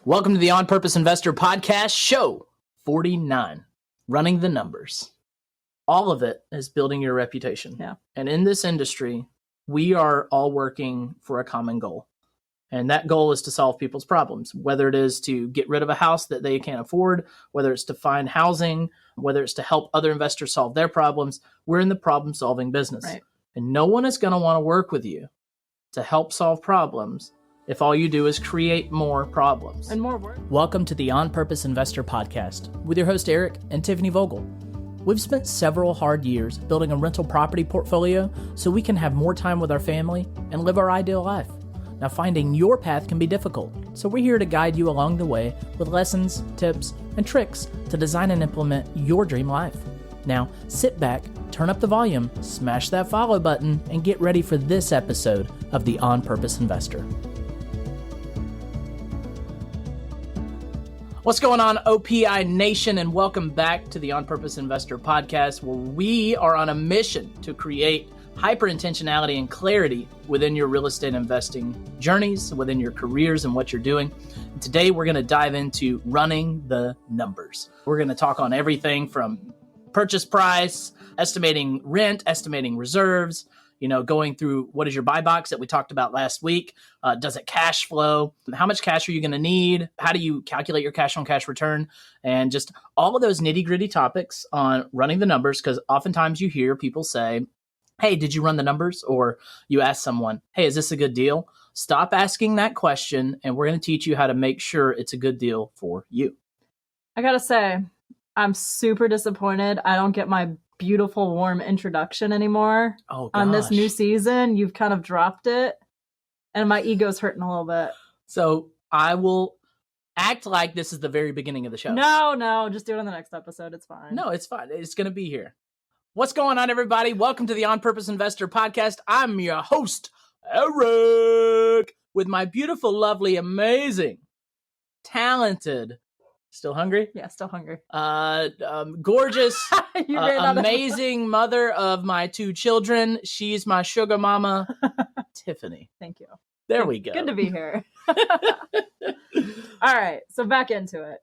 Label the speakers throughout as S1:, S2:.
S1: Welcome to the On Purpose Investor Podcast, show 49, Running the Numbers. All of it is building your reputation.
S2: Yeah.
S1: And in this industry, we are all working for a common goal. And that goal is to solve people's problems, whether it is to get rid of a house that they can't afford, whether it's to find housing, whether it's to help other investors solve their problems. We're in the problem-solving business.
S2: Right.
S1: And no one is going to want to work with you to help solve problems if all you do is create more problems.
S2: And more work.
S1: Welcome to the On Purpose Investor Podcast with your host, Eric and Tiffany Vogel. We've spent several hard years building a rental property portfolio so we can have more time with our family and live our ideal life. Now, finding your path can be difficult, so we're here to guide you along the way with lessons, tips, and tricks to design and implement your dream life. Now, sit back, turn up the volume, smash that follow button, and get ready for this episode of the On Purpose Investor. What's going on, OPI Nation, and welcome back to the On Purpose Investor Podcast, where we are on a mission to create hyper-intentionality and clarity within your real estate investing journeys, within your careers and what you're doing. And today, we're going to dive into running the numbers. We're going to talk on everything from purchase price, estimating rent, estimating reserves, going through what is your buy box that we talked about last week. Does it cash flow? How much cash are you going to need? How do you calculate your cash on cash return? And just all of those nitty gritty topics on running the numbers, because oftentimes you hear people say, hey, did you run the numbers? Or you ask someone, hey, is this a good deal? Stop asking that question, and we're going to teach you how to make sure it's a good deal for you.
S2: I got to say, I'm super disappointed. I don't get my beautiful, warm introduction anymore.
S1: Oh,
S2: on this new season. You've kind of dropped it, and my ego's hurting a little bit.
S1: So I will act like this is the very beginning of the show.
S2: No, just do it on the next episode. It's fine.
S1: No, it's fine. It's going to be here. What's going on, everybody? Welcome to the On Purpose Investor Podcast. I'm your host, Eric, with my beautiful, lovely, amazing, talented, still hungry?
S2: Yeah, still hungry.
S1: Gorgeous, amazing mother of my two children. She's my sugar mama, Tiffany.
S2: Thank you.
S1: There we go.
S2: Good to be here. All right, so back into it.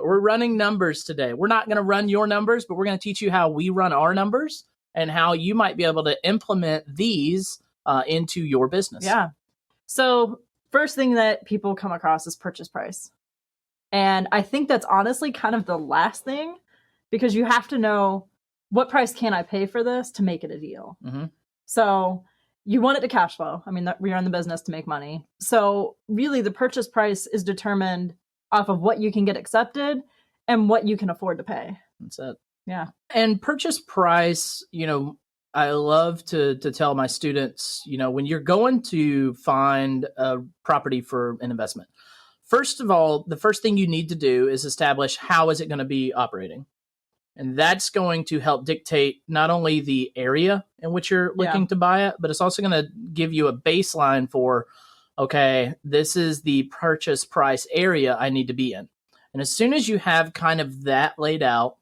S1: We're running numbers today. We're not going to run your numbers, but we're going to teach you how we run our numbers and how you might be able to implement these into your business.
S2: Yeah. So first thing that people come across is purchase price. And I think that's honestly kind of the last thing, because you have to know, what price can I pay for this to make it a deal?
S1: Mm-hmm.
S2: So you want it to cash flow. I mean, we're in the business to make money. So really the purchase price is determined off of what you can get accepted and what you can afford to pay.
S1: That's it.
S2: Yeah.
S1: And purchase price, I love to tell my students, when you're going to find a property for an investment, first of all, the first thing you need to do is establish how is it going to be operating. And that's going to help dictate not only the area in which you're looking to buy it, but it's also going to give you a baseline for, okay, this is the purchase price area I need to be in. And as soon as you have kind of that laid out,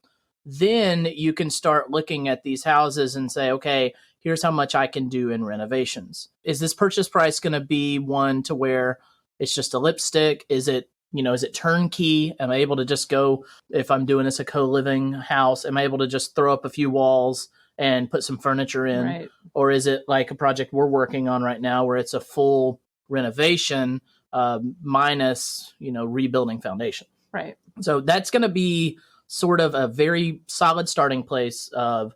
S1: then you can start looking at these houses and say, okay, here's how much I can do in renovations. Is this purchase price going to be one to where it's just a lipstick? Is it turnkey? Am I able to just go, if I'm doing this a co-living house, am I able to just throw up a few walls and put some furniture in?
S2: Right.
S1: Or is it like a project we're working on right now where it's a full renovation minus, rebuilding foundation?
S2: Right.
S1: So that's going to be sort of a very solid starting place of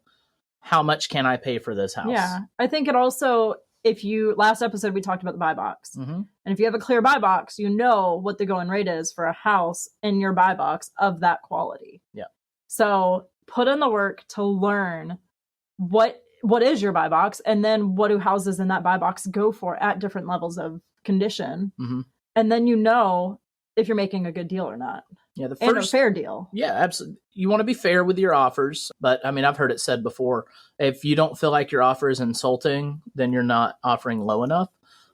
S1: how much can I pay for this house?
S2: Yeah. I think it also, last episode, we talked about the buy box.
S1: Mm-hmm.
S2: And if you have a clear buy box, you know what the going rate is for a house in your buy box of that quality.
S1: Yeah.
S2: So put in the work to learn what is your buy box, and then what do houses in that buy box go for at different levels of condition.
S1: Mm-hmm.
S2: And then if you're making a good deal or not.
S1: Yeah,
S2: and a fair deal.
S1: Yeah, absolutely. You want to be fair with your offers, but I mean, I've heard it said before, if you don't feel like your offer is insulting, then you're not offering low enough.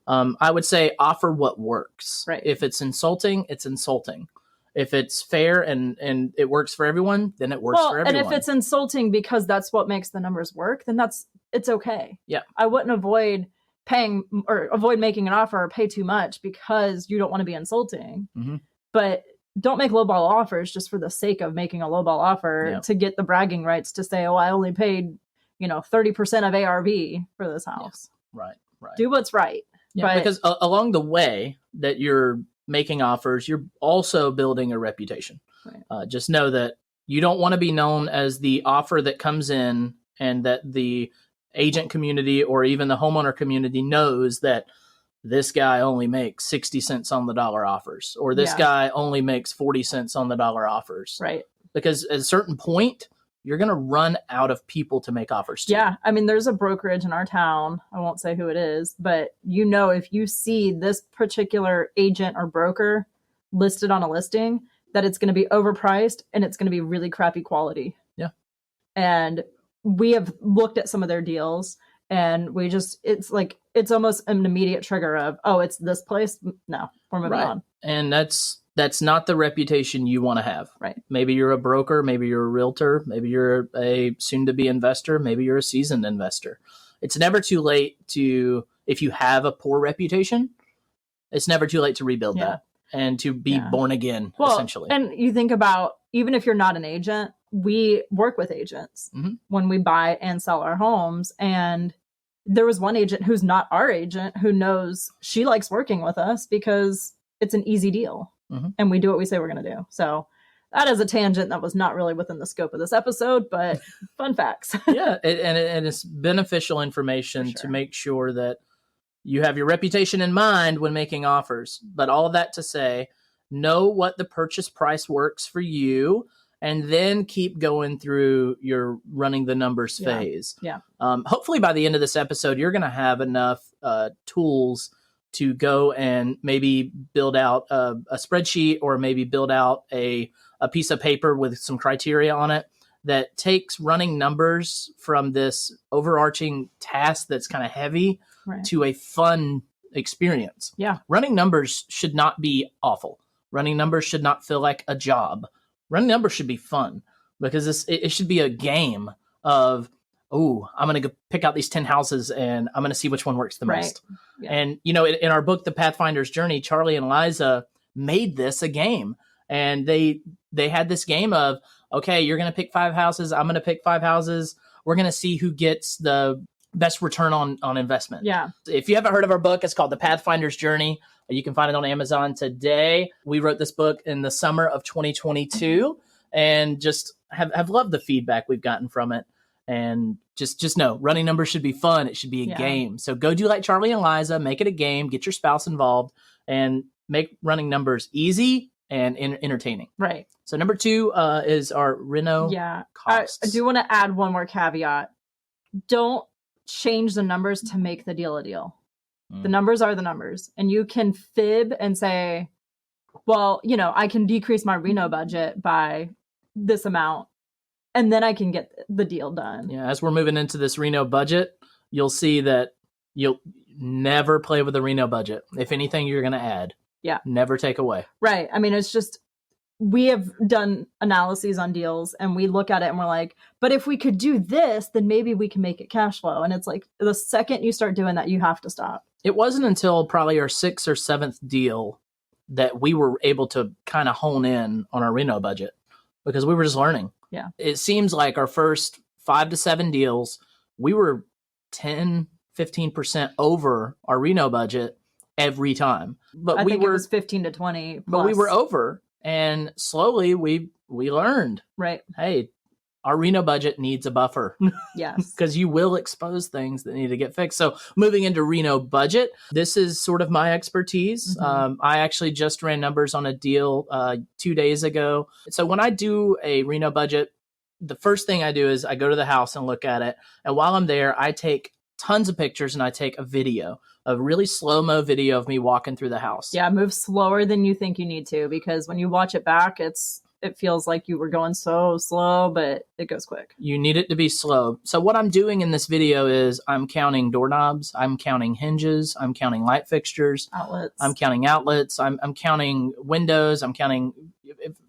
S1: I would say offer what works.
S2: Right.
S1: If it's insulting, it's insulting. If it's fair and it works for everyone, then it works for everyone.
S2: And if it's insulting because that's what makes the numbers work, then it's okay.
S1: Yeah.
S2: I wouldn't avoid making an offer or pay too much because you don't want to be insulting.
S1: Mm-hmm.
S2: But don't make lowball offers just for the sake of making a lowball offer to get the bragging rights to say, oh, I only paid, 30% of ARV for this house.
S1: Right.
S2: Do what's right.
S1: Yeah, because along the way that you're making offers, you're also building a reputation. Right. Just know that you don't want to be known as the offer that comes in and that the agent community or even the homeowner community knows that this guy only makes 60 cents on the dollar offers, or this guy only makes 40 cents on the dollar offers.
S2: Right.
S1: Because at a certain point, you're going to run out of people to make offers to.
S2: Yeah. I mean, there's a brokerage in our town. I won't say who it is, but if you see this particular agent or broker listed on a listing, that it's going to be overpriced and it's going to be really crappy quality.
S1: Yeah.
S2: And we have looked at some of their deals and it's almost an immediate trigger of, oh, it's this place. No, we're moving on.
S1: And that's not the reputation you want to have.
S2: Right.
S1: Maybe you're a broker, maybe you're a realtor, maybe you're a soon-to-be investor, maybe you're a seasoned investor. It's never too late if you have a poor reputation, it's never too late to rebuild that and to be born again, essentially.
S2: And you think about, even if you're not an agent, we work with agents when we buy and sell our homes. And there was one agent who's not our agent who knows she likes working with us because it's an easy deal. And we do what we say we're going to do. So that is a tangent that was not really within the scope of this episode, but fun facts.
S1: And it's beneficial information to make sure that you have your reputation in mind when making offers. But all of that to say, know what the purchase price works for you, and then keep going through your running the numbers phase.
S2: Yeah.
S1: Hopefully by the end of this episode, you're going to have enough tools to go and maybe build out a spreadsheet, or maybe build out a piece of paper with some criteria on it that takes running numbers from this overarching task that's kind of heavy to a fun experience.
S2: Yeah. Running
S1: numbers should not be awful. Running numbers should not feel like a job. Running numbers should be fun, because it should be a game of, oh, I'm going to go pick out these 10 houses and I'm going to see which one works the most. Yeah. And, in our book, The Pathfinders Journey, Charlie and Liza made this a game. And they had this game of, okay, you're going to pick 5 houses. I'm going to pick 5 houses. We're going to see who gets the best return on investment.
S2: Yeah.
S1: If you haven't heard of our book, it's called The Pathfinders Journey. You can find it on Amazon today. We wrote this book in the summer of 2022 and just have loved the feedback we've gotten from it. And just know, running numbers should be fun. It should be a game. So go do like Charlie and Liza, make it a game, get your spouse involved, and make running numbers easy and entertaining.
S2: Right.
S1: So number 2 is our reno costs.
S2: I do want to add one more caveat. Don't change the numbers to make the deal a deal. The numbers are the numbers. And you can fib and say, well, I can decrease my reno budget by this amount, and then I can get the deal done.
S1: Yeah, as we're moving into this reno budget, you'll see that you'll never play with the reno budget. If anything, you're going to add.
S2: Yeah.
S1: Never take away.
S2: Right. I mean, it's just, we have done analyses on deals and we look at it and we're like, but if we could do this, then maybe we can make it cash flow. And it's like, the second you start doing that, you have to stop.
S1: It wasn't until probably our 6th or 7th deal that we were able to kind of hone in on our reno budget, because we were just learning.
S2: Yeah.
S1: It seems like our first 5 to 7 deals, we were 10, 15% over our reno budget every time. But
S2: I think it was 15 to 20 plus.
S1: But we were over, and slowly we learned.
S2: Right.
S1: Hey, our reno budget needs a buffer.
S2: Yes.
S1: Because you will expose things that need to get fixed. So moving into reno budget, this is sort of my expertise. I actually just ran numbers on a deal 2 days ago. So when I do a reno budget, the first thing I do is I go to the house and look at it. And while I'm there, I take tons of pictures and I take a video, a really slow-mo video of me walking through the house.
S2: Yeah, move slower than you think you need to, because when you watch it back, it feels like you were going so slow, but it goes quick.
S1: You need it to be slow. So what I'm doing in this video is I'm counting doorknobs, I'm counting hinges, I'm counting light fixtures,
S2: outlets.
S1: I'm counting outlets, I'm counting windows, I'm counting,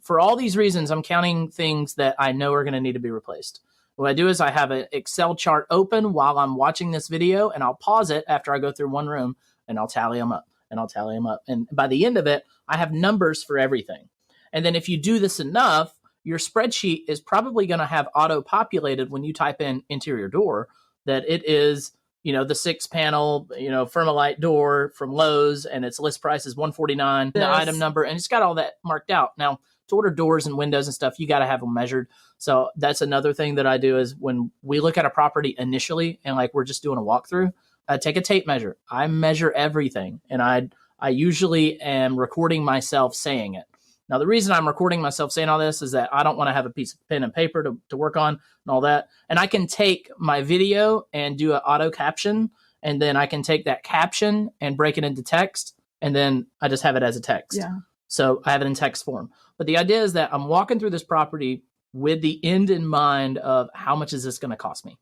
S1: for all these reasons, I'm counting things that I know are going to need to be replaced. What I do is I have an Excel chart open while I'm watching this video, and I'll pause it after I go through one room and I'll tally them up. and I'll tally them up. And by the end of it, I have numbers for everything. And then if you do this enough, your spreadsheet is probably going to have auto-populated when you type in interior door that it is, the 6-panel, Firmalite door from Lowe's, and its list price is $149, the item number, and it's got all that marked out. Now, to order doors and windows and stuff, you got to have them measured. So that's another thing that I do is when we look at a property initially and like we're just doing a walkthrough, I take a tape measure. I measure everything, and I usually am recording myself saying it. Now, the reason I'm recording myself saying all this is that I don't want to have a piece of pen and paper to work on and all that. And I can take my video and do an auto caption, and then I can take that caption and break it into text, and then I just have it as a text.
S2: Yeah.
S1: So I have it in text form. But the idea is that I'm walking through this property with the end in mind of how much is this going to cost me.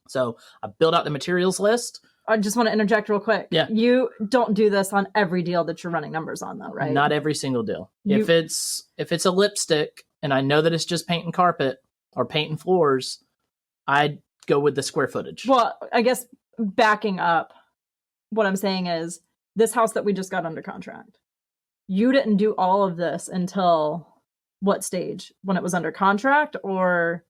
S1: So I build out the materials list.
S2: I just want to interject real quick.
S1: Yeah.
S2: You don't do this on every deal that you're running numbers on, though, right?
S1: Not every single deal. If it's a lipstick and I know that it's just paint and carpet or paint and floors, I go with the square footage.
S2: Well, I guess backing up, what I'm saying is this house that we just got under contract, you didn't do all of this until what stage? When it was under contract, or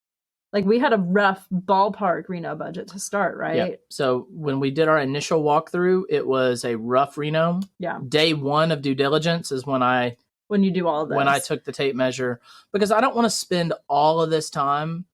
S2: like we had a rough ballpark reno budget to start, right?
S1: Yeah. So when we did our initial walkthrough, it was a rough reno.
S2: Yeah.
S1: Day one of due diligence is when
S2: you do all of this.
S1: When I took the tape measure, because I don't want to spend all of this time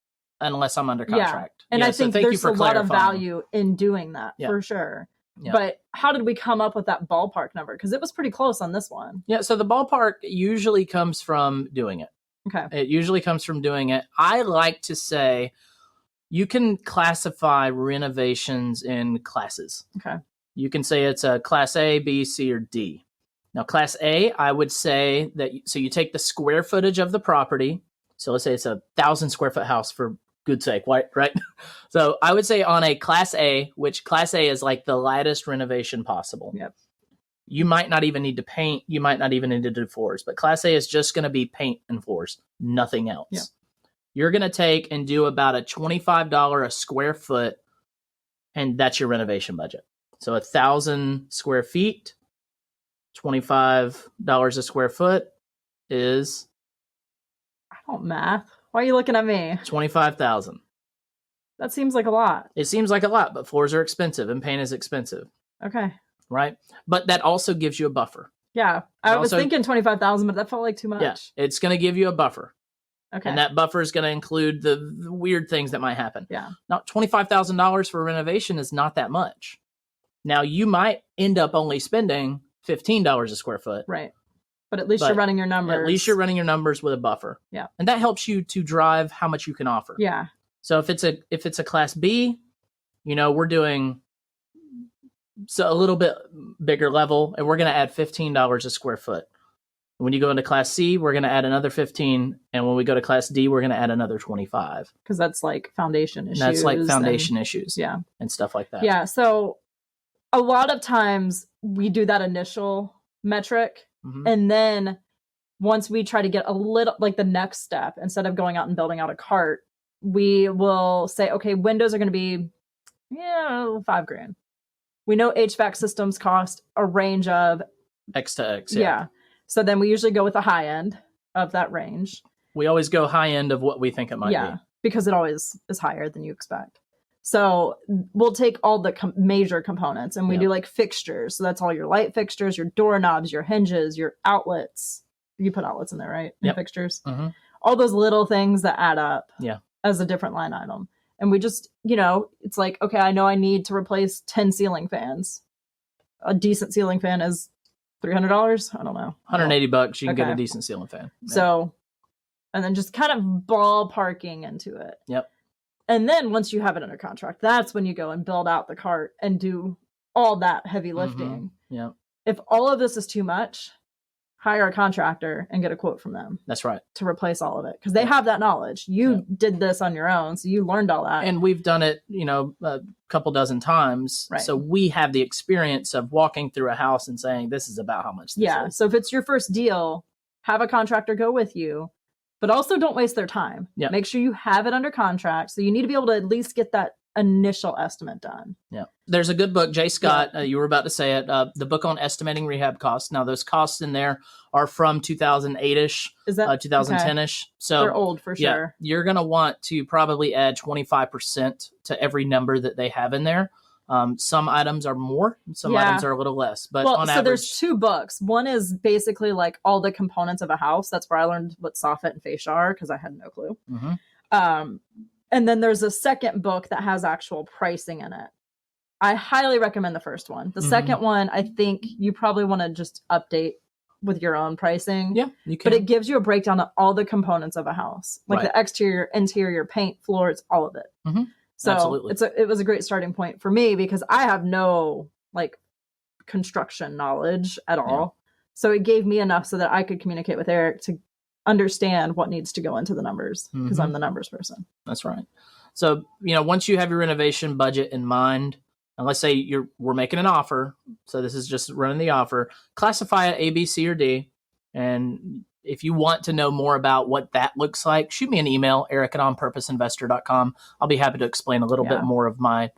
S1: unless I'm under contract.
S2: And I think there's a lot of value in doing that for sure. Yeah. But how did we come up with that ballpark number? Because it was pretty close on this one.
S1: Yeah. So the ballpark usually comes from doing it.
S2: Okay.
S1: It usually comes from doing it. I like to say you can classify renovations in classes.
S2: Okay.
S1: You can say it's a class A, B, C, or D. Now, class A, I would say that, so you take the square footage of the property. So let's say it's a 1,000 square foot house for good sake, right? So I would say on a class A, which class A is like the lightest renovation possible.
S2: Yep.
S1: You might not even need to paint. You might not even need to do floors. But Class A is just going to be paint and floors, nothing else. Yeah. You're going to take and do about a $25 a square foot, and that's your renovation budget. So 1,000 square feet, $25 a square foot is...
S2: I don't math. Why are you looking at me?
S1: $25,000.
S2: That seems like a lot.
S1: It seems like a lot, but floors are expensive and paint is expensive.
S2: Okay.
S1: Right? But that also gives you a buffer.
S2: Yeah. I was thinking 25,000, but that felt like too much.
S1: Yeah. It's going to give you a buffer.
S2: Okay.
S1: And that buffer is going to include the weird things that might happen.
S2: Yeah.
S1: Now, $25,000 for a renovation is not that much. Now, you might end up only spending $15 a square foot.
S2: Right. But at least you're running your numbers.
S1: At least you're running your numbers with a buffer.
S2: Yeah.
S1: And that helps you to drive how much you can offer.
S2: Yeah.
S1: So if it's a class B, we're doing a little bit bigger level, and we're going to add $15 a square foot. When you go into class C, we're going to add another 15. And when we go to class D, we're going to add another 25.
S2: Because that's like foundation issues.
S1: That's like foundation issues.
S2: Yeah.
S1: And stuff like that.
S2: Yeah. So a lot of times we do that initial metric. Mm-hmm. And then once we try to get a little, like the next step, instead of going out and building out a cart, we will say, okay, windows are going to be, $5,000. We know HVAC systems cost a range of
S1: X to X.
S2: Yeah. So then we usually go with the high end of that range.
S1: We always go high end of what we think it might be.
S2: Because it always is higher than you expect. So we'll take all the major components and we do like fixtures. So that's all your light fixtures, your doorknobs, your hinges, your outlets. You put outlets in there, right?
S1: Yep.
S2: Fixtures.
S1: Mm-hmm.
S2: All those little things that add up
S1: as
S2: a different line item. And we just, it's like, okay, I know I need to replace 10 ceiling fans. A decent ceiling fan is $300. I don't know.
S1: $180. You can get a decent ceiling fan. Yeah.
S2: So, and then just kind of ballparking into it.
S1: Yep.
S2: And then once you have it under contract, that's when you go and build out the cart and do all that heavy lifting.
S1: Mm-hmm. Yeah.
S2: If all of this is too much, hire a contractor and get a quote from them.
S1: That's right.
S2: To replace all of it. Because they have that knowledge. You did this on your own, so you learned all that.
S1: And we've done it, a couple dozen times.
S2: Right.
S1: So we have the experience of walking through a house and saying, this is about how much this is.
S2: So if it's your first deal, have a contractor go with you. But also don't waste their time.
S1: Yep.
S2: Make sure you have it under contract. So you need to be able to at least get that initial estimate done.
S1: Yeah. There's a good book, Jay Scott, you were about to say it, the book on estimating rehab costs. Now, those costs in there are from 2008-ish,
S2: Is that
S1: 2010-ish. So
S2: they're old for sure.
S1: You're going to want to probably add 25% to every number that they have in there. Some items are more, some items are a little less, but on average. So there's
S2: 2 books. One is basically like all the components of a house. That's where I learned what soffit and fascia are because I had no clue. Mm-hmm. And then there's a second book that has actual pricing in it. I highly recommend the first one. The second one, I think you probably want to just update with your own pricing.
S1: Yeah, you can.
S2: But it gives you a breakdown of all the components of a house, like the exterior, interior, paint, floors, all of it. Mm-hmm. So
S1: absolutely.
S2: It was a great starting point for me because I have no like construction knowledge at all. Yeah. So it gave me enough so that I could communicate with Eric to understand what needs to go into the numbers because I'm the numbers person.
S1: That's right. So, once you have your renovation budget in mind, and let's say we're making an offer. So this is just running the offer, classify it A, B, C, or D. And if you want to know more about what that looks like, shoot me an email, eric@onpurposeinvestor.com. I'll be happy to explain a little bit more of my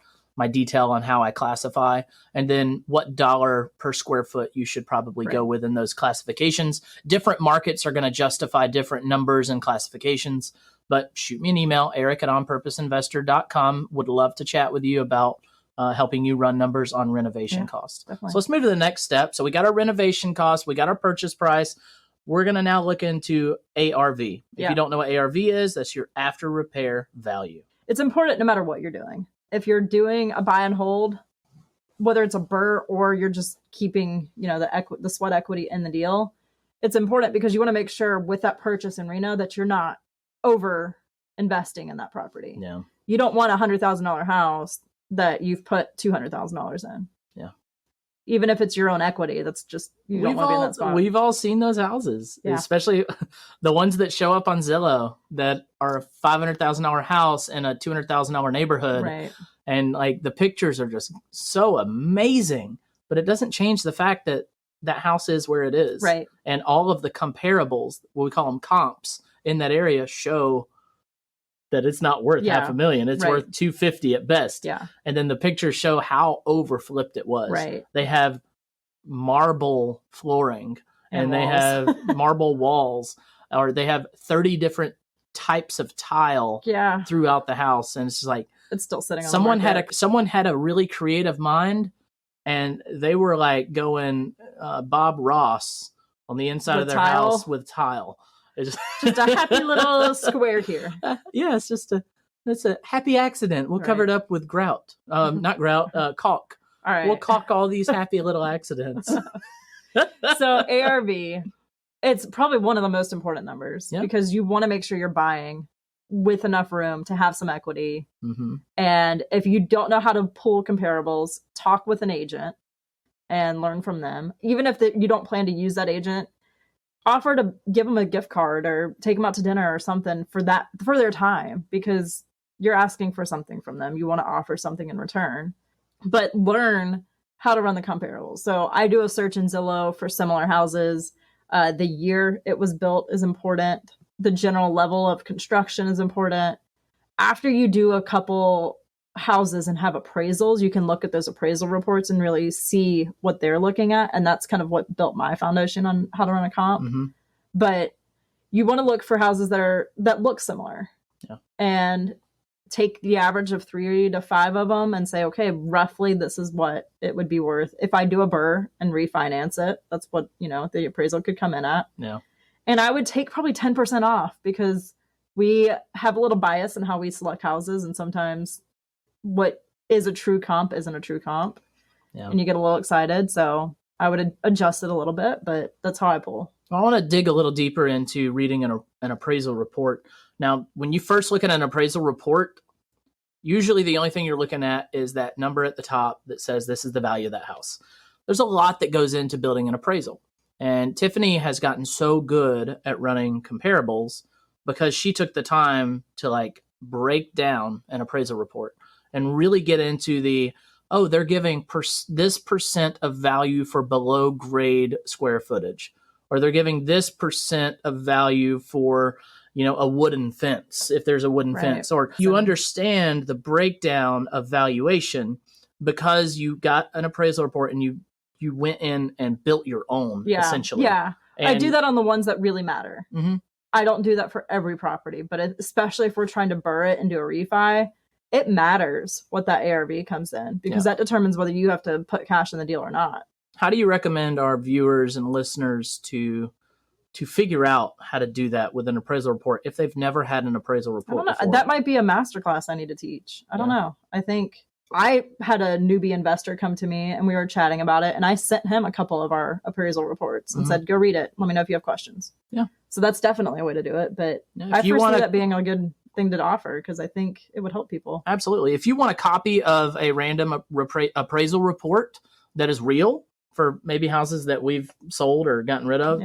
S1: detail on how I classify, and then what dollar per square foot you should probably go with in those classifications. Different markets are going to justify different numbers and classifications, but shoot me an email, eric@onpurposeinvestor.com. Would love to chat with you about helping you run numbers on renovation costs. Definitely. So let's move to the next step. So we got our renovation costs, we got our purchase price. We're going to now look into ARV. If you don't know what ARV is, that's your after repair value.
S2: It's important no matter what you're doing. If you're doing a buy and hold, whether it's a BRRRR or you're just keeping, the sweat equity in the deal, it's important because you want to make sure with that purchase in reno that you're not over investing in that property.
S1: Yeah.
S2: You don't want a $100,000 house that you've put $200,000 in.
S1: Yeah.
S2: Even if it's your own equity, that's just, you don't want to be in that spot.
S1: We've all seen those houses, especially the ones that show up on Zillow that are a $500,000 house in a $200,000 neighborhood.
S2: Right.
S1: And like the pictures are just so amazing, but it doesn't change the fact that that house is where it is.
S2: Right.
S1: And all of the comparables, what we call them comps in that area, show that it's not worth $500,000. It's worth $250,000 at best.
S2: Yeah.
S1: And then the pictures show how overflipped it was.
S2: Right.
S1: They have marble flooring and they have marble walls, or they have 30 different types of tile throughout the house. And it's just like,
S2: it's still sitting on
S1: someone had a really creative mind, and they were like going Bob Ross on the inside of their house with tile. It's
S2: just a happy little square here.
S1: It's a happy accident. We'll cover it up with grout. Not grout, caulk.
S2: All right.
S1: We'll caulk all these happy little accidents.
S2: So ARV, it's probably one of the most important numbers because you want to make sure you're buying with enough room to have some equity. Mm-hmm. And if you don't know how to pull comparables, talk with an agent and learn from them. Even if you don't plan to use that agent, offer to give them a gift card or take them out to dinner or something for their time, because you're asking for something from them. You want to offer something in return, but learn how to run the comparables. So I do a search in Zillow for similar houses. The year it was built is important. The general level of construction is important. After you do a couple houses and have appraisals, you can look at those appraisal reports and really see what they're looking at. And that's kind of what built my foundation on how to run a comp. Mm-hmm. But you want to look for houses that look similar and take the average of 3 to 5 of them and say, okay, roughly this is what it would be worth. If I do a BRRRR and refinance it, that's what, the appraisal could come in at.
S1: Yeah.
S2: And I would take probably 10% off because we have a little bias in how we select houses. And sometimes what is a true comp isn't a true comp. Yeah. And you get a little excited. So I would adjust it a little bit, but that's how I pull.
S1: I want to dig a little deeper into reading an appraisal report. Now, when you first look at an appraisal report, usually the only thing you're looking at is that number at the top that says this is the value of that house. There's a lot that goes into building an appraisal. And Tiffany has gotten so good at running comparables because she took the time to break down an appraisal report and really get into they're giving this percent of value for below grade square footage, or they're giving this percent of value for, a wooden fence, if there's a wooden fence, or you understand the breakdown of valuation because you got an appraisal report and you went in and built your own, essentially.
S2: Yeah. And I do that on the ones that really matter.
S1: Mm-hmm.
S2: I don't do that for every property, but especially if we're trying to burr it into a refi, it matters what that ARV comes in, because that determines whether you have to put cash in the deal or not.
S1: How do you recommend our viewers and listeners to figure out how to do that with an appraisal report if they've never had an appraisal report before?
S2: That might be a masterclass I need to teach. I don't know. I think I had a newbie investor come to me and we were chatting about it, and I sent him a couple of our appraisal reports and said, go read it. Let me know if you have questions. Yeah. So that's definitely a way to do it. But I foresee that being a good thing to offer, because I think it would help people.
S1: Absolutely. If you want a copy of a random appraisal report that is real for maybe houses that we've sold or gotten rid of,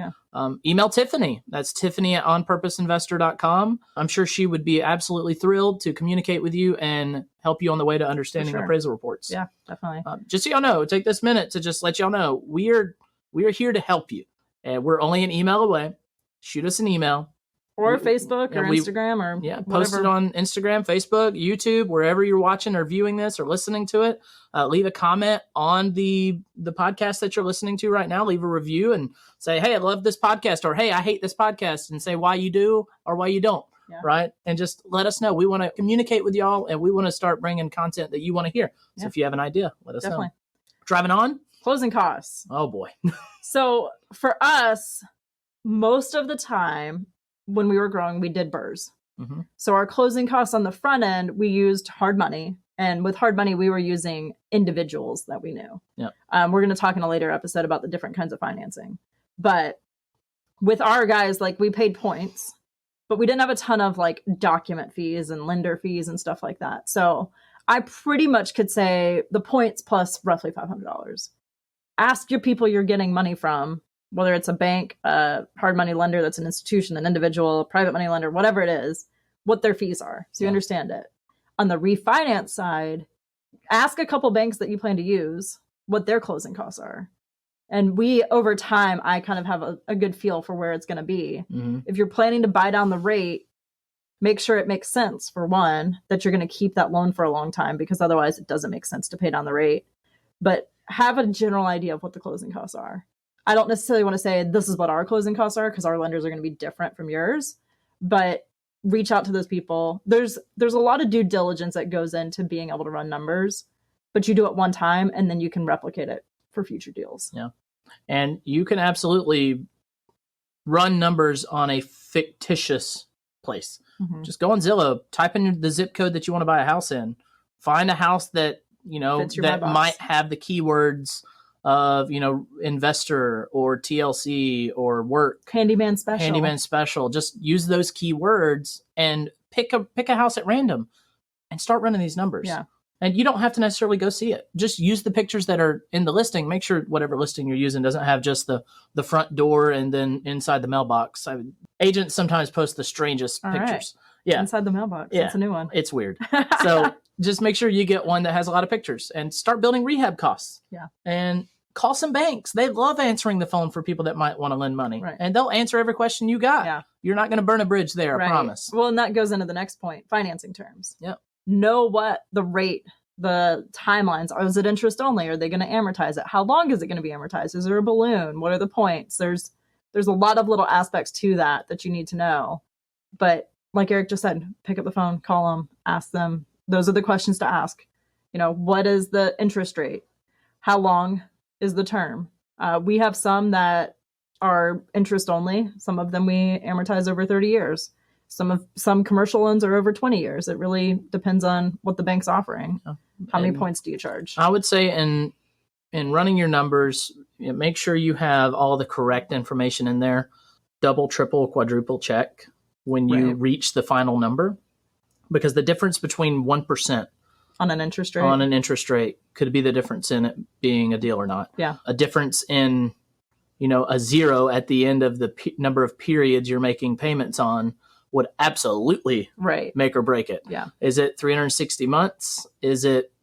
S1: email Tiffany. That's Tiffany@onpurposeinvestor.com. I'm sure she would be absolutely thrilled to communicate with you and help you on the way to understanding appraisal reports.
S2: Yeah, definitely.
S1: Just so y'all know, take this minute to just let y'all know, we are here to help you. And we're only an email away. Shoot us an email.
S2: Or Facebook or Instagram or
S1: post it on Instagram, Facebook, YouTube, wherever you're watching or viewing this or listening to it. Leave a comment on the podcast that you're listening to right now. Leave a review and say, hey, I love this podcast, or hey, I hate this podcast, and say why you do or why you don't, right? And just let us know. We want to communicate with y'all, and we want to start bringing content that you want to hear. So if you have an idea, let us know. Driving on?
S2: Closing costs.
S1: Oh, boy.
S2: So for us, most of the time, when we were growing, we did burrs. Mm-hmm. So our closing costs on the front end, we used hard money. And with hard money, we were using individuals that we knew. Yeah. We're going to talk in a later episode about the different kinds of financing. But with our guys, like, we paid points, but we didn't have a ton of like document fees and lender fees and stuff like that. So I pretty much could say the points plus roughly $500. Ask your people you're getting money from, whether it's a bank, a hard money lender that's an institution, an individual, private money lender, whatever it is, what their fees are. So you understand it. On the refinance side, ask a couple banks that you plan to use what their closing costs are. And over time, I kind of have a good feel for where it's going to be. Mm-hmm. If you're planning to buy down the rate, make sure it makes sense, for one, that you're going to keep that loan for a long time, because otherwise it doesn't make sense to pay down the rate. But have a general idea of what the closing costs are. I don't necessarily want to say this is what our closing costs are, because our lenders are going to be different from yours, but reach out to those people. There's a lot of due diligence that goes into being able to run numbers, but you do it one time and then you can replicate it for future deals.
S1: Yeah. And you can absolutely run numbers on a fictitious place. Mm-hmm. Just go on Zillow, type in the zip code that you want to buy a house in, find a house that, that might have the keywords of, investor or TLC or work.
S2: Handyman
S1: special. Just use those keywords and pick a house at random and start running these numbers. Yeah. And you don't have to necessarily go see it. Just use the pictures that are in the listing. Make sure whatever listing you're using doesn't have just the front door and then inside the mailbox. Agents sometimes post the strangest pictures. Right.
S2: Yeah. Inside the mailbox. Yeah. That's a new one.
S1: It's weird. So just make sure you get one that has a lot of pictures and start building rehab costs. Yeah. And call some banks. They love answering the phone for people that might want to lend money. Right. And they'll answer every question you got. Yeah. You're not going to burn a bridge there, I promise.
S2: Well, and that goes into the next point, financing terms.
S1: Yeah.
S2: Know what the rate, the timelines are. Is it interest only? Are they going to amortize it? How long is it going to be amortized? Is there a balloon? What are the points? There's a lot of little aspects to that you need to know. But like Eric just said, pick up the phone, call them, ask them. Those are the questions to ask. What is the interest rate? How long is the term? We have some that are interest only. Some of them we amortize over 30 years. Some commercial loans are over 20 years. It really depends on what the bank's offering. How many points do you charge?
S1: I would say in running your numbers, make sure you have all the correct information in there. Double, triple, quadruple check when you reach the final number, because the difference between 1%
S2: on an interest rate
S1: could be the difference in it being a deal or not.
S2: Yeah.
S1: A difference in, a zero at the end of the number of periods you're making payments on would absolutely make or break it.
S2: Yeah.
S1: Is it 360 months? Is it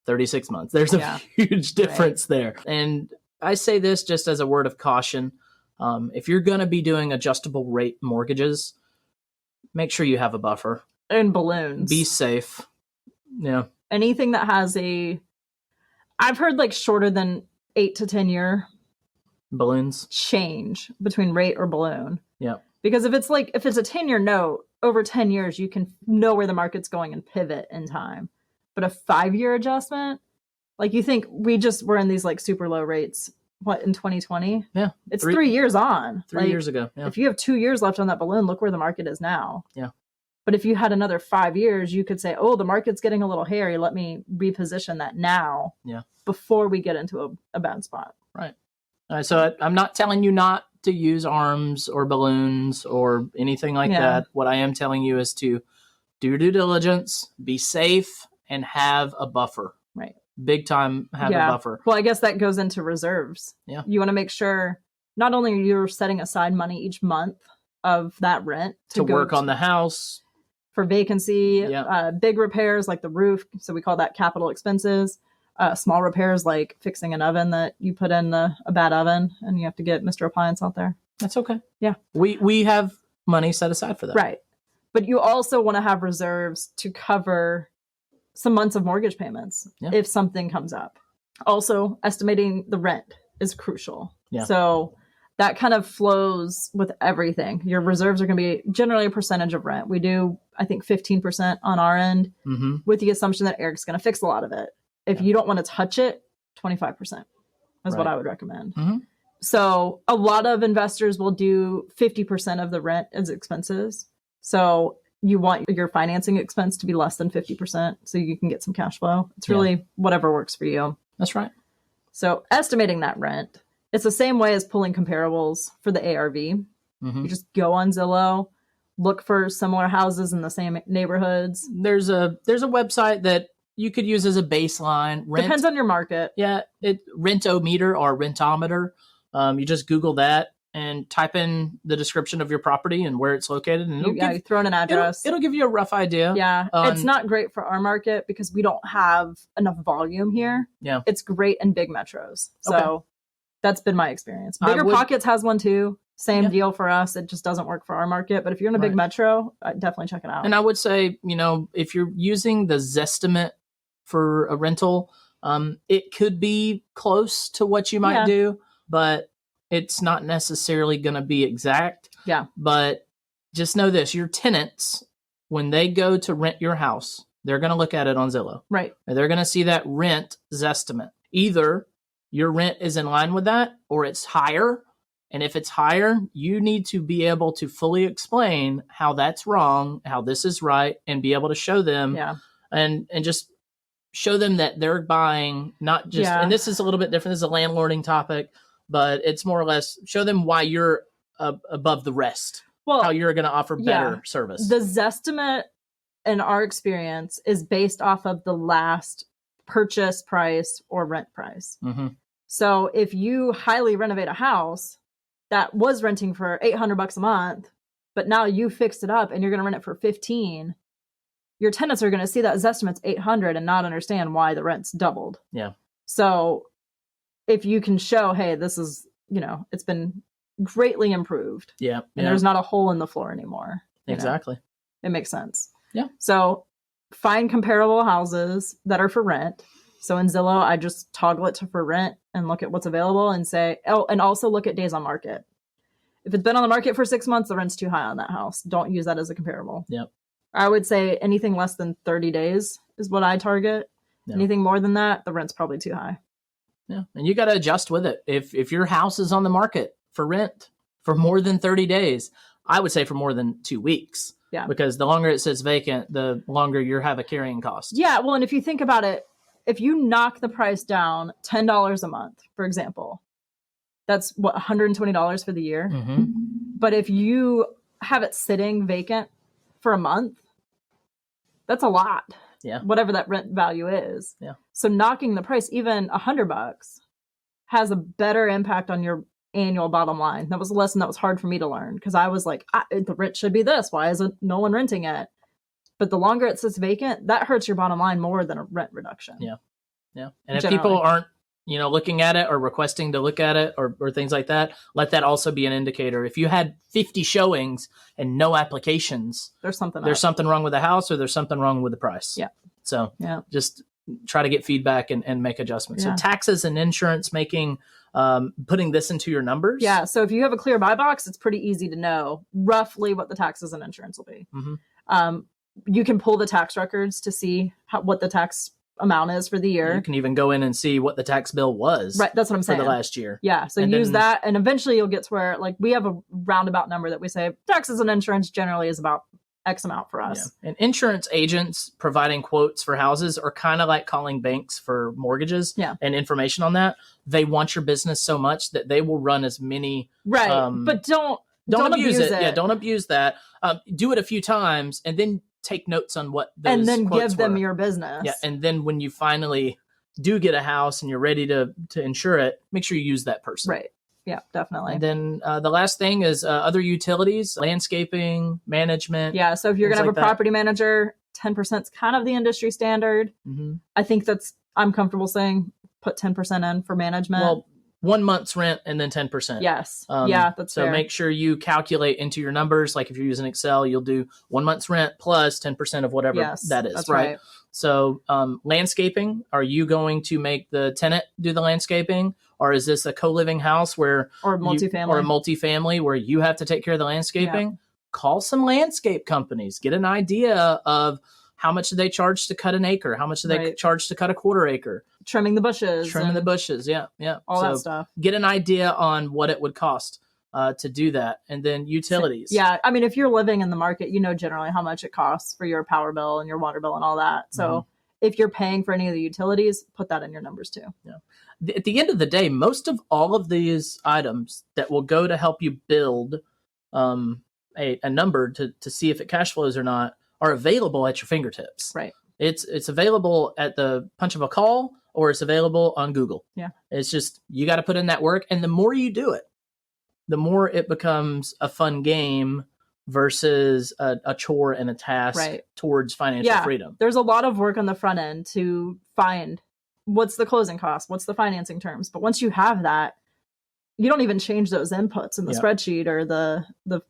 S1: 36 months? There's a huge difference there. And I say this just as a word of caution. If you're going to be doing adjustable rate mortgages, Make sure you have a buffer.
S2: And balloons.
S1: Be safe. Yeah.
S2: Anything that has I've heard like shorter than 8 to 10 year
S1: balloons
S2: change between rate or balloon.
S1: Yeah.
S2: Because if it's a 10-year note, over 10 years, you can know where the market's going and pivot in time. But a 5-year adjustment, like you think we just were in these like super low rates, in 2020?
S1: Yeah.
S2: It's 3 years on.
S1: 3 years ago. Yeah.
S2: If you have 2 years left on that balloon, look where the market is now.
S1: Yeah.
S2: But if you had another 5 years, you could say, oh, the market's getting a little hairy. Let me reposition that now.
S1: Yeah.
S2: Before we get into a bad spot.
S1: Right. So I'm not telling you not to use arms or balloons or anything like that. What I am telling you is to do due diligence, be safe, and have a buffer.
S2: Right.
S1: Big time have a buffer.
S2: Well, I guess that goes into reserves.
S1: Yeah.
S2: You want to make sure not only you're setting aside money each month of that rent
S1: to work on the house.
S2: For vacancy, big repairs like the roof. So we call that capital expenses. Small repairs like fixing an oven that you put in a bad oven and you have to get Mr. Appliance out there.
S1: That's okay.
S2: Yeah.
S1: We have money set aside for that.
S2: Right. But you also want to have reserves to cover some months of mortgage payments if something comes up. Also, estimating the rent is crucial. Yeah. So that kind of flows with everything. Your reserves are going to be generally a percentage of rent. We do, I think, 15% on our end with the assumption that Eric's going to fix a lot of it. If you don't want to touch it, 25% is what I would recommend. Mm-hmm. So a lot of investors will do 50% of the rent as expenses. So you want your financing expense to be less than 50% so you can get some cash flow. It's really whatever works for you.
S1: That's right.
S2: So estimating that rent, it's the same way as pulling comparables for the ARV. Mm-hmm. You just go on Zillow, look for similar houses in the same neighborhoods.
S1: There's a website that you could use as a baseline.
S2: Depends on your market.
S1: Yeah, Rentometer or Rentometer. You just Google that and type in the description of your property and where it's located. And
S2: you throw in an address.
S1: It'll give you a rough idea.
S2: Yeah, it's not great for our market because we don't have enough volume here. Yeah, it's great in big metros. So that's been my experience. Bigger Pockets has one too. Same deal for us. It just doesn't work for our market. But if you're in a big metro, definitely check it out.
S1: And I would say, if you're using the Zestimate for a rental, it could be close to what you might do, but it's not necessarily going to be exact. Yeah. But just know this, your tenants, when they go to rent your house, they're going to look at it on Zillow. Right. And they're going to see that rent Zestimate. Either your rent is in line with that or it's higher. And if it's higher, you need to be able to fully explain how that's wrong, how this is right, and be able to show them and just show them that they're buying not just, and this is a little bit different. This is a landlording topic, but it's more or less show them why you're above the rest. Well, how you're going to offer better service.
S2: The Zestimate in our experience is based off of the last purchase price or rent price. Mm-hmm. So if you highly renovate a house that was renting for $800 a month, but now you fixed it up and you're going to rent it for $15, your tenants are going to see that Zestimate's $800 and not understand why the rent's doubled. Yeah. So if you can show, hey, this is, it's been greatly improved. Yeah. And there's not a hole in the floor anymore.
S1: Exactly.
S2: It makes sense. Yeah. So find comparable houses that are for rent. So in Zillow, I just toggle it to for rent and look at what's available and say, and also look at days on market. If it's been on the market for 6 months, the rent's too high on that house. Don't use that as a comparable. Yep. I would say anything less than 30 days is what I target. Yep. Anything more than that, the rent's probably too high.
S1: Yeah. And you got to adjust with it. If your house is on the market for rent for more than 30 days, I would say for more than 2 weeks. Yeah. Because the longer it sits vacant, the longer you have a carrying cost.
S2: Yeah. Well, and if you think about it, if you knock the price down $10 a month, for example, that's what, $120 for the year. Mm-hmm. But if you have it sitting vacant for a month, that's a lot. Yeah. Whatever that rent value is. Yeah. So knocking the price, even $100, has a better impact on your annual bottom line. That was a lesson that was hard for me to learn because I was like, the rent should be this. Why isn't no one renting it? But the longer it sits vacant, that hurts your bottom line more than a rent reduction.
S1: Yeah. Yeah. And if people aren't looking at it or requesting to look at it or things like that, let that also be an indicator. If you had 50 showings and no applications,
S2: There's something
S1: wrong with the house, or there's something wrong with the price.
S2: Yeah.
S1: So just try to get feedback and make adjustments. So taxes and insurance, putting this into your numbers.
S2: Yeah. So if you have a clear buy box, it's pretty easy to know roughly what the taxes and insurance will be. You can pull the tax records to see what the tax amount is for the year.
S1: You can even go in and see what the tax bill was.
S2: Right. That's what I'm saying.
S1: For the last year.
S2: Yeah. So use that, and eventually you'll get to where, like, we have a roundabout number that we say taxes and insurance generally is about X amount for us.
S1: Yeah. And insurance agents providing quotes for houses are kind of like calling banks for mortgages and information on that. They want your business so much that they will run as many.
S2: Right. But don't abuse it.
S1: Yeah. Don't abuse that. Do it a few times and then take notes on what those
S2: and then
S1: quotes
S2: give them
S1: were.
S2: your business.
S1: Yeah. And then when you finally do get a house and you're ready to insure it, make sure you use that person.
S2: Right. Yeah, definitely.
S1: And then the last thing is other utilities, landscaping, management.
S2: Yeah. So if you're going to have a property manager, 10% is kind of the industry standard. I think I'm comfortable saying put 10% in for management.
S1: Well, 1 month's rent and then 10%.
S2: Yes. That's
S1: so
S2: fair.
S1: Make sure you calculate into your numbers. Like if you're using Excel, you'll do 1 month's rent plus 10% of whatever that is.
S2: That's right.
S1: So landscaping, are you going to make the tenant do the landscaping? Or is this a co-living house or a multifamily where you have to take care of the landscaping? Yeah. Call some landscape companies. Get an idea of how much do they charge to cut an acre? How much do they charge to cut a quarter acre?
S2: Trimming the bushes.
S1: Yeah.
S2: All that stuff.
S1: Get an idea on what it would cost to do that. And then utilities.
S2: Yeah. I mean, if you're living in the market, generally how much it costs for your power bill and your water bill and all that. So if you're paying for any of the utilities, put that in your numbers too.
S1: Yeah. At the end of the day, most of all of these items that will go to help you build a number to see if it cash flows or not are available at your fingertips.
S2: Right.
S1: It's available at the punch of a call, or it's available on Google.
S2: Yeah.
S1: It's just, you got to put in that work. And the more you do it, the more it becomes a fun game versus a chore and a task towards financial freedom.
S2: There's a lot of work on the front end to find what's the closing cost, what's the financing terms. But once you have that, you don't even change those inputs in the spreadsheet or the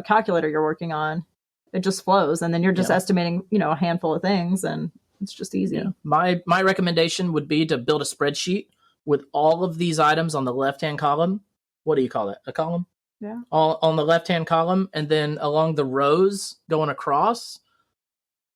S2: calculator you're working on. It just flows. And then you're just estimating, a handful of things, and it's just easy.
S1: Yeah. My recommendation would be to build a spreadsheet with all of these items on the left-hand column. What do you call it? A column?
S2: Yeah.
S1: All on the left-hand column. And then along the rows going across,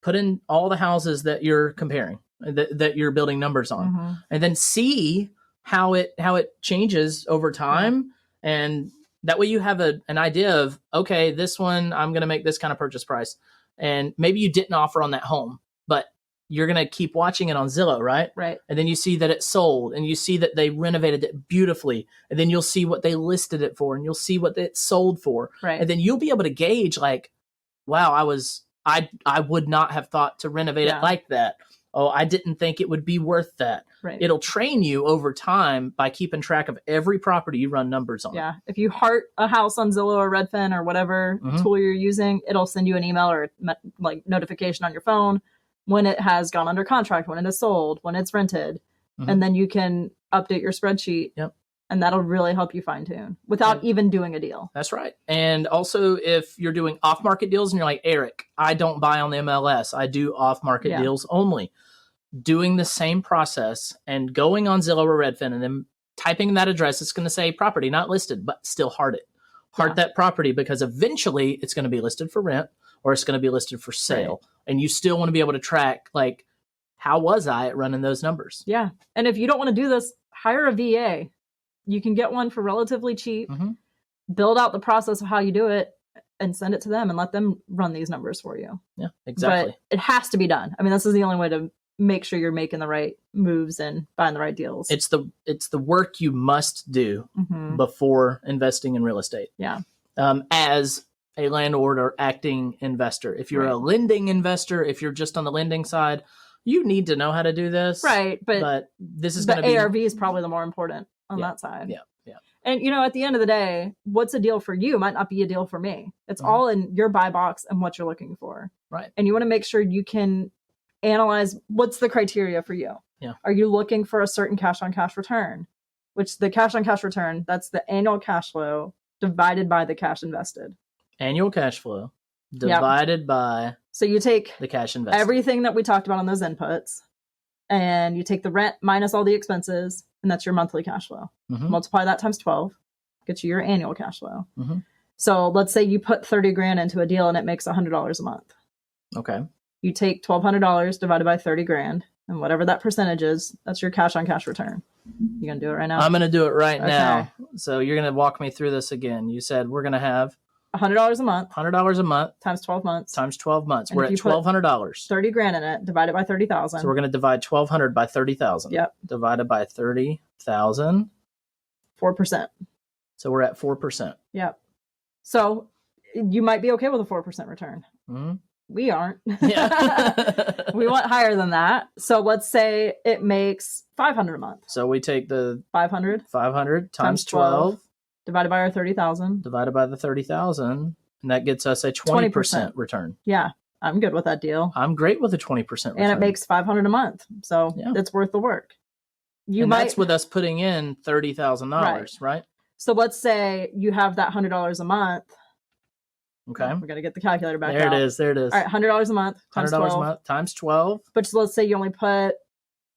S1: put in all the houses that you're comparing, that you're building numbers on, and then see how it changes over time. And that way you have an idea of, okay, this one, I'm going to make this kind of purchase price. And maybe you didn't offer on that home, but you're going to keep watching it on Zillow, right?
S2: Right.
S1: And then you see that it sold, and you see that they renovated it beautifully. And then you'll see what they listed it for, and you'll see what it sold for.
S2: Right.
S1: And then you'll be able to gauge, like, wow, I would not have thought to renovate it like that. Oh, I didn't think it would be worth that.
S2: Right.
S1: It'll train you over time by keeping track of every property you run numbers on.
S2: Yeah. If you heart a house on Zillow or Redfin or whatever tool you're using, it'll send you an email or like notification on your phone when it has gone under contract, when it is sold, when it's rented. And then you can update your spreadsheet.
S1: Yep.
S2: And that'll really help you fine tune without even doing a deal.
S1: That's right. And also, if you're doing off-market deals and you're like, Eric, I don't buy on the MLS, I do off-market deals only. Doing the same process and going on Zillow or Redfin and then typing that address, it's going to say property not listed, but still heart it. Heart that property, because eventually it's going to be listed for rent or it's going to be listed for sale. Right. And you still want to be able to track, like, how was I at running those numbers?
S2: Yeah. And if you don't want to do this, hire a VA. You can get one for relatively cheap, build out the process of how you do it, and send it to them and let them run these numbers for you.
S1: Yeah, exactly.
S2: But it has to be done. I mean, this is the only way to make sure you're making the right moves and buying the right deals.
S1: It's the work you must do before investing in real estate.
S2: Yeah.
S1: As a landlord or acting investor. If you're a lending investor, if you're just on the lending side, you need to know how to do this.
S2: Right. But
S1: this is going to be...
S2: ARV is probably the more important on that side.
S1: Yeah. Yeah.
S2: And, at the end of the day, what's a deal for you might not be a deal for me. It's all in your buy box and what you're looking for.
S1: Right.
S2: And you want to make sure you can analyze what's the criteria for you.
S1: Yeah.
S2: Are you looking for a certain cash on cash return? Which the cash on cash return, that's the annual cash flow divided by the cash invested.
S1: Annual cash flow divided by
S2: So you take
S1: the cash invested.
S2: everything that we talked about on those inputs, and you take the rent minus all the expenses, and that's your monthly cash flow. Multiply that times 12, gets you your annual cash flow. So let's say you put 30 grand into a deal and it makes $100 a month.
S1: Okay.
S2: You take $1,200 divided by 30 grand, and whatever that percentage is, that's your cash on cash return. You gonna do it right now?
S1: I'm gonna do it right now. So you're gonna walk me through this again. You said we're gonna have
S2: $100 a month.
S1: $100 a month
S2: times 12 months.
S1: Times 12 months.
S2: And
S1: we're at $1,200.
S2: 30 grand in it, divided by 30,000.
S1: So we're gonna divide 1,200 by 30,000.
S2: Yep.
S1: Divided by 30,000.
S2: 4%.
S1: So we're at 4%.
S2: Yep. So you might be okay with a 4% return. We aren't.
S1: Yeah.
S2: We want higher than that. So let's say it makes $500 a month.
S1: So we take the
S2: 500
S1: times 12
S2: divided by our 30,000
S1: divided by the 30,000, and that gets us a 20% return.
S2: Yeah, I'm good with that deal.
S1: I'm great with a 20% return.
S2: And it makes $500 a month. So it's worth the work.
S1: That's with us putting in $30,000, right?
S2: So let's say you have that $100 a month.
S1: Okay.
S2: We're going to get the calculator back
S1: out.
S2: There it
S1: is.
S2: All right, $100 a month times
S1: $100
S2: 12.
S1: a month times 12.
S2: But let's say you only put,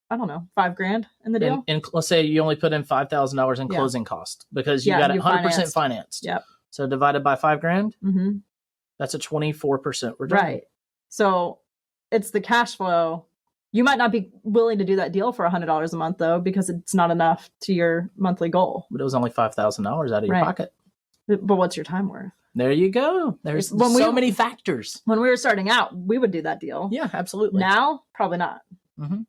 S2: I don't know, $5,000 in the deal.
S1: And let's say you only put in $5,000 in closing cost because you got it 100% financed.
S2: Yep.
S1: So divided by $5,000, that's a 24% return.
S2: Right. So it's the cash flow. You might not be willing to do that deal for $100 a month though, because it's not enough to your monthly goal.
S1: But it was only $5,000 out of your pocket.
S2: But what's your time worth?
S1: There you go. There's so many factors.
S2: When we were starting out, we would do that deal.
S1: Yeah, absolutely.
S2: Now, probably not.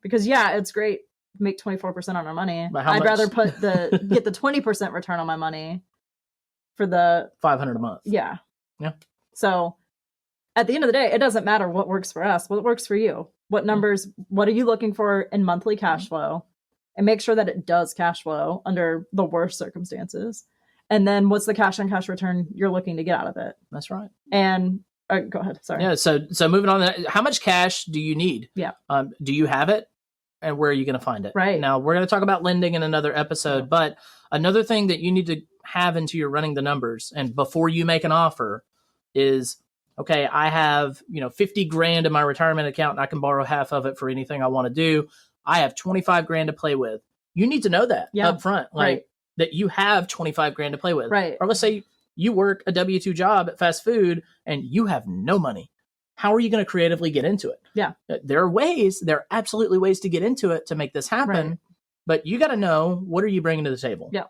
S2: Because it's great to make 24% on our money. I'd rather get the 20% return on my money for the
S1: $500 a month.
S2: Yeah.
S1: Yeah.
S2: So at the end of the day, it doesn't matter what works for us, what works for you. What numbers, what are you looking for in monthly cash flow? And make sure that it does cash flow under the worst circumstances. And then what's the cash on cash return you're looking to get out of it?
S1: That's right.
S2: And go ahead. Sorry.
S1: Yeah. So moving on, how much cash do you need?
S2: Yeah.
S1: Do you have it? And where are you going to find it?
S2: Right.
S1: Now, we're going to talk about lending in another episode, but another thing that you need to have into your running the numbers and before you make an offer is, okay, I have, 50 grand in my retirement account and I can borrow half of it for anything I want to do. I have 25 grand to play with. You need to know that up front. That you have 25 grand to play with.
S2: Right.
S1: Or let's say you work a W-2 job at fast food and you have no money. How are you going to creatively get into it?
S2: Yeah.
S1: There are absolutely ways to get into it to make this happen, but you got to know, what are you bringing to the table?
S2: Yeah.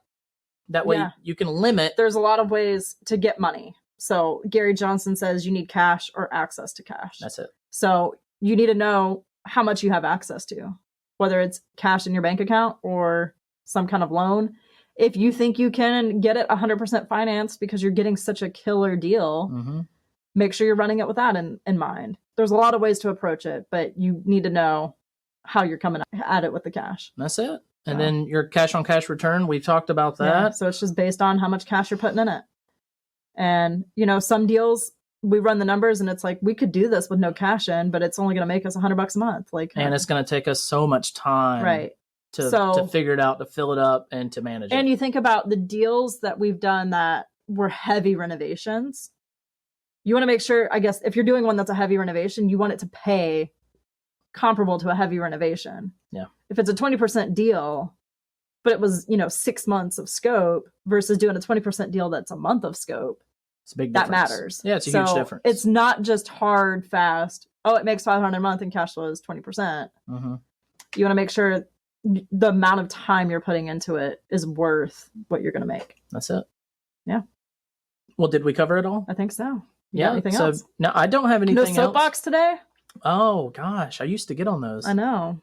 S1: That way you can limit.
S2: There's a lot of ways to get money. So Gary Johnson says you need cash or access to cash.
S1: That's it.
S2: So you need to know how much you have access to, whether it's cash in your bank account or some kind of loan. If you think you can get it 100% financed because you're getting such a killer deal, make sure you're running it with that in mind. There's a lot of ways to approach it, but you need to know how you're coming at it with the cash.
S1: That's it. And then your cash on cash return, we've talked about that.
S2: Yeah, so it's just based on how much cash you're putting in it. And, some deals, we run the numbers and it's like, we could do this with no cash in, but it's only going to make us $100 a month. And
S1: it's going to take us so much time.
S2: Right.
S1: To figure it out, to fill it up, and to manage it.
S2: And you think about the deals that we've done that were heavy renovations. You want to make sure, I guess, if you're doing one that's a heavy renovation, you want it to pay comparable to a heavy renovation.
S1: Yeah.
S2: If it's a 20% deal, but it was, 6 months of scope versus doing a 20% deal that's a month of scope,
S1: it's a big difference.
S2: That matters.
S1: Yeah, it's a huge difference.
S2: It's not just hard, fast, it makes $500 a month and cash flow is 20%. You want to make sure the amount of time you're putting into it is worth what you're going to make.
S1: That's it.
S2: Yeah.
S1: Well, did we cover it all?
S2: I think so.
S1: Anything else? No, I don't have anything else.
S2: No soapbox today?
S1: Oh, gosh. I used to get on those.
S2: I know.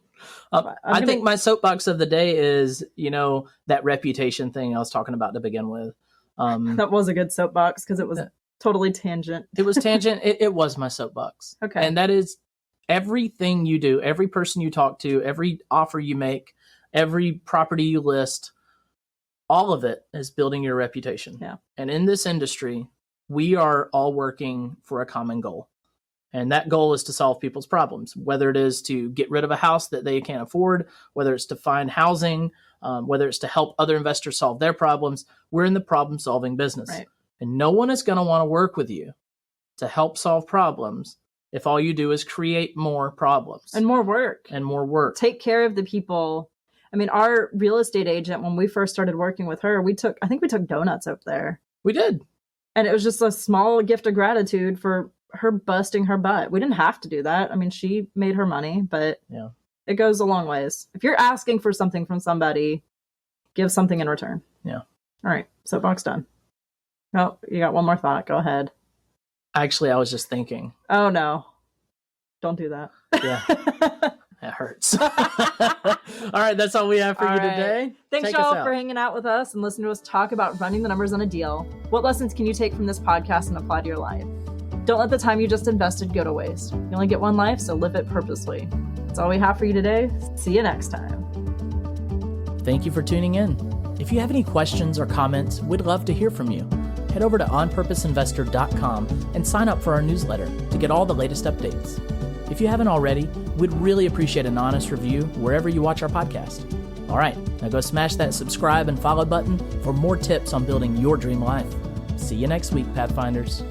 S1: I think my soapbox of the day is, that reputation thing I was talking about to begin with.
S2: That was a good soapbox because it was totally tangent.
S1: It was tangent. It was my soapbox.
S2: Okay.
S1: And that is everything you do, every person you talk to, every offer you make, every property you list, all of it is building your reputation.
S2: Yeah.
S1: And in this industry, we are all working for a common goal. And that goal is to solve people's problems, whether it is to get rid of a house that they can't afford, whether it's to find housing, whether it's to help other investors solve their problems. We're in the problem-solving business.
S2: Right.
S1: And no one is going to want to work with you to help solve problems if all you do is create more problems.
S2: And more work.
S1: And more work.
S2: Take care of the people. I mean, our real estate agent, when we first started working with her, I think we took donuts up there.
S1: We did.
S2: And it was just a small gift of gratitude for her busting her butt. We didn't have to do that. I mean, she made her money, but it goes a long ways. If you're asking for something from somebody, give something in return.
S1: Yeah.
S2: All right. Soapbox done. Oh, you got one more thought. Go ahead.
S1: Actually, I was just thinking.
S2: Oh, no. Don't do that.
S1: Yeah. That hurts. All right. That's all we have for you today.
S2: Thanks, y'all, for hanging out with us and listening to us talk about running the numbers on a deal. What lessons can you take from this podcast and apply to your life? Don't let the time you just invested go to waste. You only get one life, so live it purposely. That's all we have for you today. See you next time.
S1: Thank you for tuning in. If you have any questions or comments, we'd love to hear from you. Head over to onpurposeinvestor.com and sign up for our newsletter to get all the latest updates. If you haven't already, we'd really appreciate an honest review wherever you watch our podcast. All right, now go smash that subscribe and follow button for more tips on building your dream life. See you next week, Pathfinders.